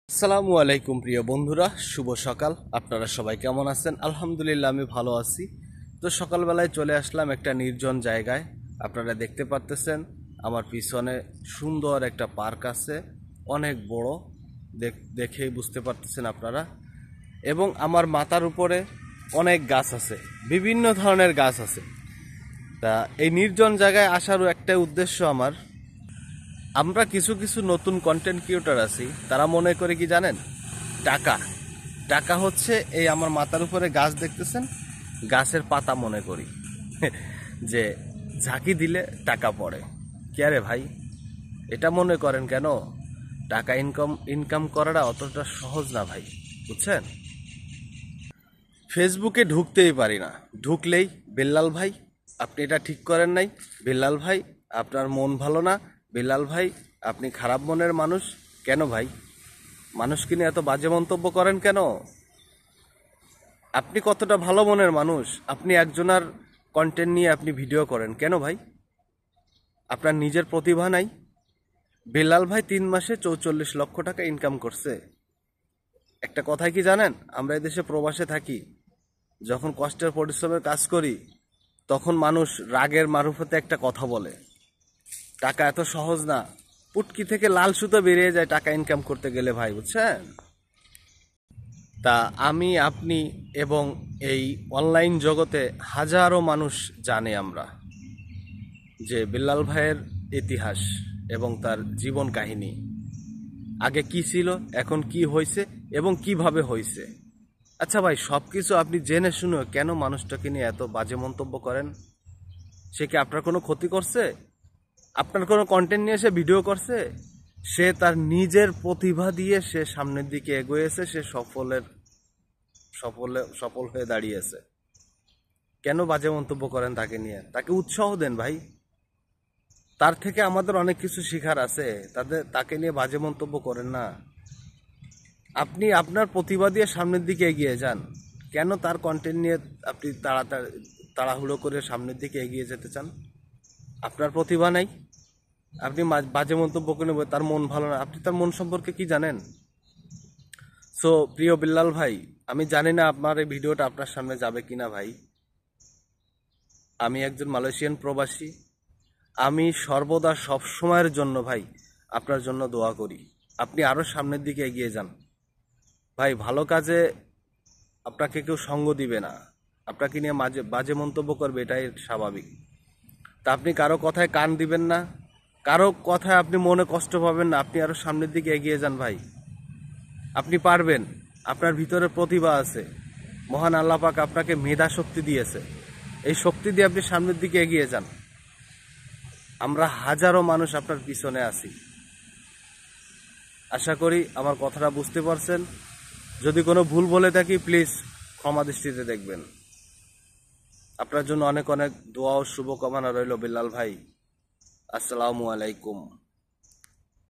আসসালামু আলাইকুম প্রিয় বন্ধুরা, শুভ সকাল। আপনারা সবাই কেমন আছেন? আলহামদুলিল্লাহ আমি ভালো আছি। তো সকালবেলায় চলে আসলাম একটা নির্জন জায়গায়। আপনারা দেখতে পারতেছেন আমার পিছনে সুন্দর একটা পার্ক আছে, অনেক বড়, দেখেই বুঝতে পারতেছেন আপনারা। এবং আমার মাথার উপরে অনেক গাছ আছে, বিভিন্ন ধরনের গাছ আছে। তা এই নির্জন জায়গায় আসারও একটাই উদ্দেশ্য আমার। আমরা কিছু কিছু নতুন কন্টেন্ট ক্রিয়েটর আছি, তারা মনে করে কি জানেন, টাকা টাকা হচ্ছে এই আমার মাথার উপরে গাছ দেখতেছেন, গাছের পাতা মনে করি যে ঝাঁকি দিলে টাকা পড়ে। কে রে ভাই, এটা মনে করেন কেন? টাকা ইনকাম করাটা অতটা সহজ না ভাই, বুঝছেন? ফেসবুকে ঢুকতেই পারি না, ঢুকলেই বেল্লাল ভাই আপনি এটা ঠিক করেন নাই, বেল্লাল ভাই আপনার মন ভালো না, বেল্লাল ভাই আপনি খারাপ মনের মানুষ। কেন ভাই মানুষকে নিয়ে এত বাজে মন্তব্য করেন কেন? আপনি কতটা ভালো মনের মানুষ, আপনি একজনের কন্টেন্ট নিয়ে আপনি ভিডিও করেন কেন ভাই? আপনার নিজের প্রতিভা নাই? বেল্লাল ভাই 3 মাসে 44 লক্ষ টাকা ইনকাম করছে। একটা কথাই কি জানেন, আমরা এদেশে প্রবাসে থাকি, যখন কষ্টের পরিশ্রমের কাজ করি তখন মানুষ রাগের মারুফতে একটা কথা বলে, টাকা এত সহজ না, পুটকি থেকে লাল সুতো বেরিয়ে যায় টাকা ইনকাম করতে গেলে ভাই, বুঝছেন? তা আমি, আপনি এবং এই অনলাইন জগতে হাজারো মানুষ জানে আমরা যে বিল্লাল ভাইয়ের ইতিহাস এবং তার জীবন কাহিনী, আগে কি ছিল, এখন কি হয়েছে এবং কিভাবে হয়েছে। আচ্ছা ভাই, সব কিছু আপনি জেনে শুনে কেন মানুষটাকে নিয়ে এত বাজে মন্তব্য করেন? সে কি আপনার কোনো ক্ষতি করছে? আপনার কোনো কন্টেন্ট নিয়ে সে ভিডিও করছে? সে তার নিজের প্রতিভা দিয়ে সে সামনের দিকে এগোয়েছে, সে সফল হয়ে দাঁড়িয়েছে। কেন বাজে মন্তব্য করেন তাকে নিয়ে? তাকে উৎসাহ দেন ভাই, তার থেকে আমাদের অনেক কিছু শেখার আছে। তাকে নিয়ে বাজে মন্তব্য করেন না। আপনি আপনার প্রতিভা দিয়ে সামনের দিকে এগিয়ে যান। কেন তার কন্টেন্ট নিয়ে আপনি তাড়াহুড়ো করে সামনের দিকে এগিয়ে যেতে চান? আপনার প্রতিভা নাই, আপনি বাজে মন্তব্য করে তার মন ভালো না, আপনি তার মন সম্পর্কে কি জানেন? সো প্রিয় বিল্লাল ভাই, আমি জানি না আপনার এই ভিডিওটা আপনার সামনে যাবে কিনা ভাই। আমি একজন মালয়েশিয়ান প্রবাসী, আমি সর্বদা সব সময়ের জন্য ভাই আপনার জন্য দোয়া করি। আপনি আরো সামনের দিকে এগিয়ে যান ভাই। ভালো কাজে আপনাকে কেউ সঙ্গ দিবে না, আপনাকে নিয়ে বাজে মন্তব্য করবে, এটাই স্বাভাবিক। তা আপনি কারো কথায় কান দিবেন না, কারো কথায় আপনি মনে কষ্ট পাবেন না, আপনি আরো সামনের দিকে এগিয়ে যান ভাই। আপনি পারবেন, আপনার ভিতরে প্রতিভা আছে, মহান আল্লাহ পাক আপনাকে মেধা শক্তি দিয়েছে, এই শক্তি দিয়ে আপনি সামনের দিকে এগিয়ে যান। আমরা হাজারো মানুষ আপনার পিছনে আছি। আশা করি আমার কথাটা বুঝতে পারছেন। যদি কোনো ভুল বলে থাকি প্লিজ ক্ষমা দৃষ্টিতে দেখবেন। আপনার জন্য অনেক অনেক দোয়া ও শুভকামনা রইল বিল্লাল ভাই। আসসালামু আলাইকুম।